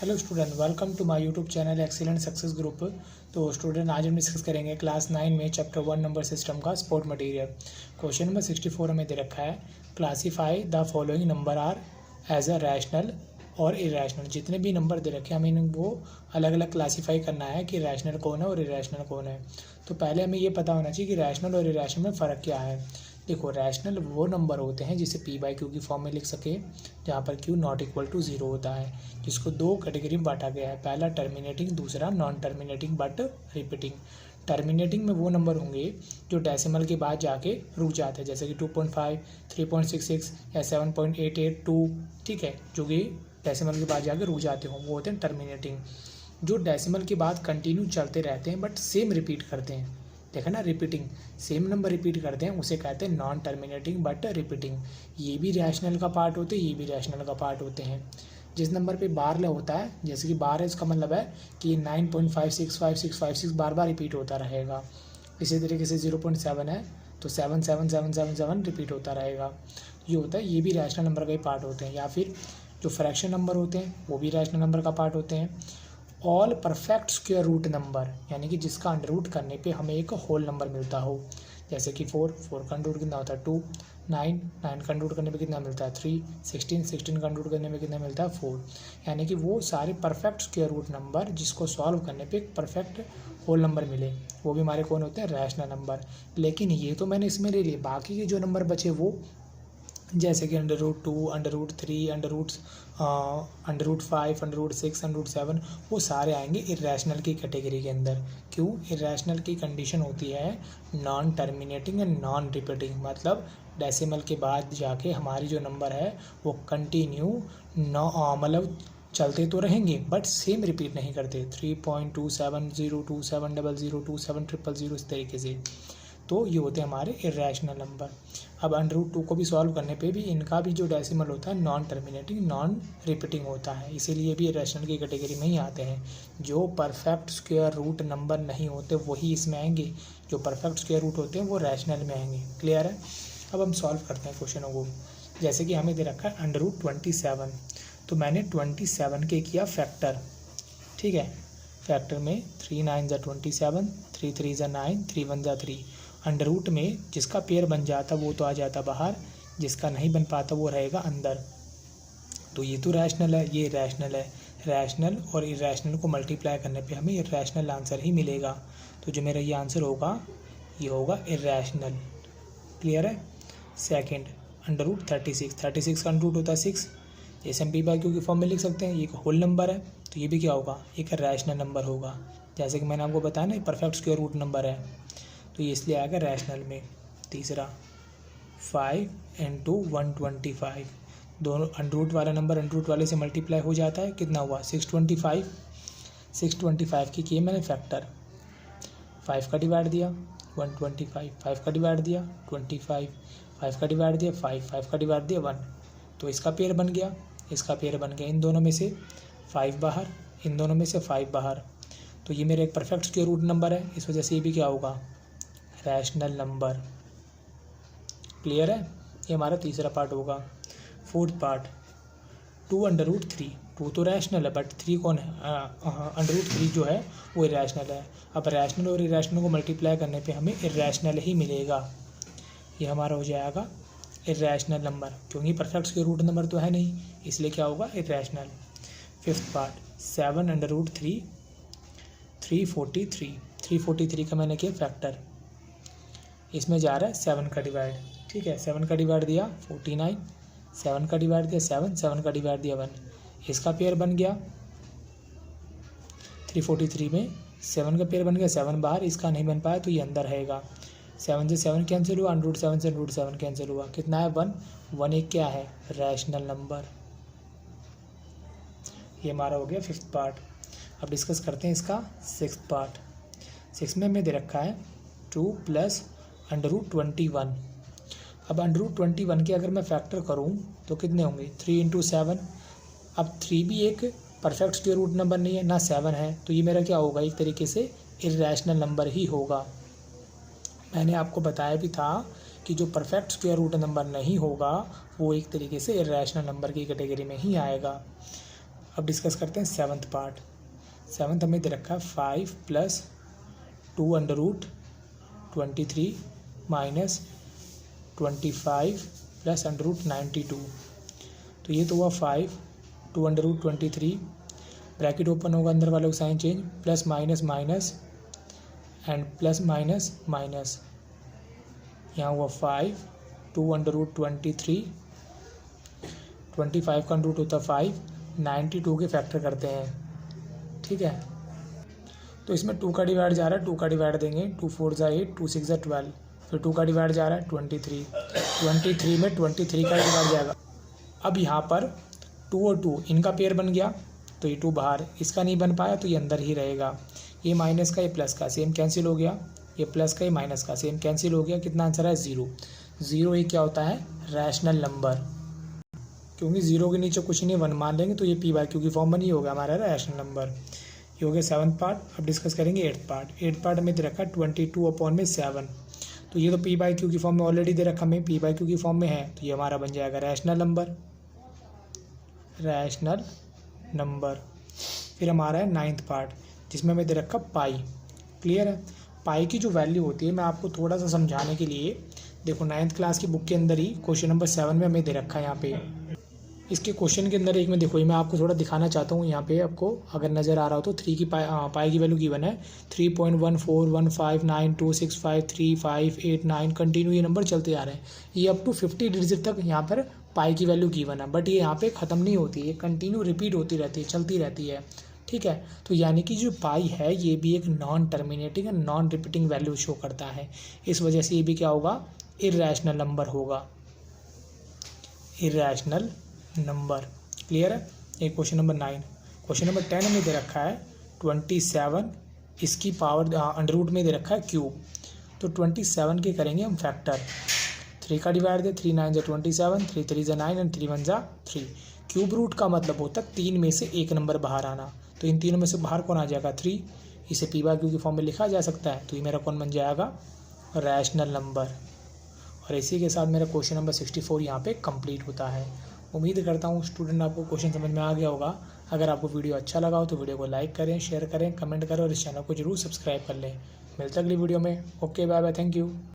Hello student, welcome to my YouTube channel excellent success group. तो student, आज हम discuss करेंगे क्लास 9 में चैप्टर 1 नंबर सिस्टम का सपोर्ट मटेरियल। क्वेश्चन नंबर 64 हमें दे रखा है, classify the following number are as a rational और इरेशनल। जितने भी नंबर दे रखे हैं हमें वो अलग अलग क्लासीफाई करना है कि रैशनल कौन है और इरेशनल कौन है। तो पहले हमें ये पता होना चाहिए कि रैशनल और इरेशनल में फ़र्क क्या है। देखो, रैशनल वो नंबर होते हैं जिसे पी बाई क्यू की फॉर्म में लिख सके, जहाँ पर Q not equal to zero होता है, जिसको दो कैटेगरी में बांटा गया है, पहला टर्मिनेटिंग, दूसरा non terminating but repeating. Terminating में वो नंबर होंगे जो डेसिमल के बाद जाके रुक जाते हैं, जैसे कि 2.5, 3.66 या 7.882, ठीक है, जो कि डेसिमल के बाद जाके रुक जाते हों, वो होते हैं टर्मिनेटिंग। जो डेसिमल के बाद कंटिन्यू चलते रहते हैं बट सेम रिपीट करते हैं, देखा ना, रिपीटिंग, सेम नंबर रिपीट करते हैं, उसे कहते हैं नॉन टर्मिनेटिंग बट रिपीटिंग। ये भी रैशनल का पार्ट होते हैं, ये भी रैशनल का पार्ट होते हैं। जिस नंबर पे बार ले होता है, जैसे कि बार है, इसका मतलब है कि 9.565656 बार बार रिपीट होता रहेगा। इसी तरीके से 0.7 है तो 77777 रिपीट होता रहेगा। ये होता है, ये भी रैशनल नंबर का ही पार्ट होते हैं। या फिर जो फ्रैक्शन नंबर होते हैं वो भी रैशनल नंबर का पार्ट होते हैं। All perfect square root number, यानी कि जिसका अंडर रूट करने पे हमें एक होल नंबर मिलता हो, जैसे कि 4 का अंडर रूट कितना होता है 2, 9 का अंडर रूट करने पे कितना मिलता है 3, 16 का अंडर रूट करने पे कितना मिलता है 4। यानी कि वो सारे परफेक्ट स्क्वायर रूट नंबर जिसको सॉल्व करने पे एक परफेक्ट होल नंबर मिले, वो भी हमारे कौन होते हैं, रैशनल नंबर। लेकिन ये तो मैंने इसमें ले लिए, बाकी के जो नंबर बचे वो, जैसे कि under root 2, under root 3, under root 5, under root 6, under root 7, वो सारे आएंगे इरेशनल की कैटेगरी के अंदर। क्यों? इरेशनल की कंडीशन होती है non terminating and non repeating, मतलब डेसिमल के बाद जाके हमारी जो नंबर है वो कंटिन्यू मतलब चलते तो रहेंगे बट सेम रिपीट नहीं करते, 3.27027027002700 इस तरीके से। तो ये होते हैं हमारे इरेशनल नंबर। अब अंडर रूट 2 को भी सॉल्व करने पे भी इनका भी जो डेसिमल होता है नॉन टर्मिनेटिंग नॉन रिपीटिंग होता है, इसीलिए भी इरेशनल की कैटेगरी में ही आते हैं। जो परफेक्ट स्क्वायर रूट नंबर नहीं होते वही इसमें आएंगे, जो परफेक्ट स्क्वायर रूट होते हैं वो रैशनल में आएंगे। क्लियर है? अब हम सॉल्व करते हैं क्वेश्चनों को। जैसे कि हमें दे रखा है अंडर रूट 27, तो मैंने 27 के किया फैक्टर, ठीक है। फैक्टर में 3 9 ज़ा 27, 3 3 ज़ा 9, 3 1 ज़ा 3। अंडर रूट में जिसका पेयर बन जाता वो तो आ जाता बाहर, जिसका नहीं बन पाता वो रहेगा अंदर। तो ये तो रैशनल है, ये रैशनल है। रैशनल और इरेशनल को मल्टीप्लाई करने पे हमें इरेशनल आंसर ही मिलेगा। तो जो मेरा ये आंसर होगा ये होगा इरेशनल। क्लियर है? सेकंड, अंडर रूट 36 का अंडर रूट होता है 6, जैसे हम पी बाई क्यू की फॉर्म में लिख सकते हैं। ये एक होल नंबर है तो ये भी क्या होगा, एक रैशनल नंबर होगा। जैसे कि मैंने आपको बताया ना, परफेक्ट स्क्वायर रूट नंबर है तो ये इसलिए आएगा रैशनल में। तीसरा, 5 × 125, दोनों अंडर रूट वाला नंबर अंडर रूट वाले से मल्टीप्लाई हो जाता है, कितना हुआ 625। 625 की किए मैंने फैक्टर, 5 का डिवाइड दिया 125, 5 का डिवाइड दिया 25, 5 का डिवाइड दिया 5 का डिवाइड दिया 1। तो इसका पेयर बन गया, इसका पेयर बन गया, इन दोनों में से 5 बाहर, इन दोनों में से 5 बाहर। तो ये मेरा एक परफेक्ट स्क्वायर रूट नंबर है, इस वजह से ये भी क्या होगा, रैशनल नंबर। क्लियर है? ये हमारा तीसरा पार्ट होगा। फोर्थ पार्ट, 2 अंडर रूट 3, 2 तो रैशनल है बट 3 कौन है, अंडर रूट 3 जो है वो इरेशनल है। अब रैशनल और इरेशनल को मल्टीप्लाई करने पे हमें इरेशनल ही मिलेगा, ये हमारा हो जाएगा इरेशनल नंबर, क्योंकि परफेक्ट स्क्वायर रूट नंबर तो है नहीं, इसलिए क्या होगा, irrational. Fifth part, 7 under root 3, 343 का मैंने किया फैक्टर, इसमें जा रहा है 7 का डिवाइड, ठीक है। 7 का डिवाइड दिया 49, 7 का डिवाइड दिया 7, 7 का डिवाइड दिया 1, इसका पेयर बन गया 343 में 7 का पेयर बन गया, 7 बाहर, इसका नहीं बन पाया तो ये अंदर रहेगा। 7 से 7 कैंसिल हुआ, अंडर रूट 7 से अंडर रूट 7 कैंसिल हुआ, कितना है 1, 1 एक क्या है, रैशनल नंबर। ये हमारा हो गया फिफ्थ पार्ट। अब डिस्कस करते हैं इसका सिक्स्थ पार्ट। 6 में हमें दे रखा है 2 + अंडर रूट 21। अब अंडर रूट 21 के अगर मैं फैक्टर करूं तो कितने होंगे, 3 × 7। अब 3 भी एक परफेक्ट स्क्वायर रूट नंबर नहीं है, ना 7 है, तो ये मेरा क्या होगा, एक तरीके से इरेशनल नंबर ही होगा। मैंने आपको बताया भी था कि जो परफेक्ट स्क्वायर रूट नंबर नहीं होगा वो एक तरीके से इरेशनल नंबर की कैटेगरी में ही आएगा। अब डिस्कस करते हैं सेवन्थ पार्ट। सेवन्थ हमें दे रखा है 5 + 2√23 माइनस 25 + √92। तो ये तो हुआ 5 2√23, ब्रैकेट ओपन होगा, अंदर वालों का sign change, plus minus minus and plus minus minus. यहाँ हुआ 5 2√23, 25 का रूट होता है 5, 92 के फैक्टर करते हैं, ठीक है। तो इसमें 2 का डिवाइड जा रहा है, 2 का डिवाइड देंगे, 2 4 = 8, 2 6 = 12, फिर 2 का डिवाइड जा रहा है 23, 23 में 23 का डिवाइड जाएगा। अब यहाँ पर 2 और 2 इनका पेयर बन गया, तो ये 2 बाहर, इसका नहीं बन पाया तो ये अंदर ही रहेगा। ये माइनस का ये प्लस का सेम कैंसिल हो गया, ये प्लस का ये माइनस का सेम कैंसिल हो गया। कितना आंसर है 0। 0 ये क्या होता है रैशनल नंबर, क्योंकि 0 के नीचे कुछ नहीं 1 मान लेंगे तो ये p/q की फॉर्म बनी होगा हमारा रैशनल नंबर। ये हो गया 7th पार्ट। अब डिस्कस करेंगे 8th पार्ट। 8th पार्ट में दे रखा है 22/7, तो ये तो p/q की फॉर्म में ऑलरेडी दे रखा हमें, p/q की फॉर्म में है, तो ये हमारा बन जाएगा रैशनल नंबर, रैशनल नंबर। फिर हमारा है 9th पार्ट, जिसमें हमें दे रखा पाई। क्लियर है। पाई की जो वैल्यू होती है, मैं आपको थोड़ा सा समझाने के लिए, देखो 9th क्लास की बुक के अंदर ही क्वेश्चन नंबर 7 में हमें दे रखा है। यहाँ पे इसके क्वेश्चन के अंदर एक में देखो, ये मैं आपको थोड़ा दिखाना चाहता हूँ। यहाँ पे आपको अगर नज़र आ रहा हो तो 3 की पाई की वैल्यू गिवन है 3.141592653589 कंटिन्यू ये नंबर चलते आ रहे हैं। ये अप टू 50 डिजिट तक यहाँ पर पाई की वैल्यू गिवन है, बट ये यहाँ पे ख़त्म नहीं होती, ये कंटिन्यू रिपीट होती रहती है, चलती रहती है, ठीक है। तो यानी कि जो पाई है ये भी एक non terminating and non repeating value show करता है। इस वजह से ये भी क्या होगा इर्रेशनल नंबर होगा, इर्रेशनल नंबर। क्लियर है। ये क्वेश्चन नंबर 9। क्वेश्चन नंबर 10 में दे रखा है 27, इसकी पावर अंडर रूट में दे रखा है क्यूब। तो 27 के करेंगे हम फैक्टर, 3 का डिवाइड दे, 3 9 = 27, 3 3 = 9 एंड 3 1 = 3। क्यूब रूट का मतलब होता है 3 में से एक नंबर बाहर आना, तो इन तीनों में से बाहर कौन आ जाएगा 3। इसे p/q की फॉर्म में लिखा जा सकता है, तो ये मेरा कौन बन जाएगा रैशनल नंबर। और इसी के साथ मेरा क्वेश्चन नंबर 64 यहाँ पे कंप्लीट होता है। उम्मीद करता हूँ स्टूडेंट आपको क्वेश्चन समझ में आ गया होगा। अगर आपको वीडियो अच्छा लगा हो तो वीडियो को लाइक करें, शेयर करें, कमेंट करें और इस चैनल को जरूर सब्सक्राइब कर लें। मिलते अगली वीडियो में। Okay bye bye, thank you.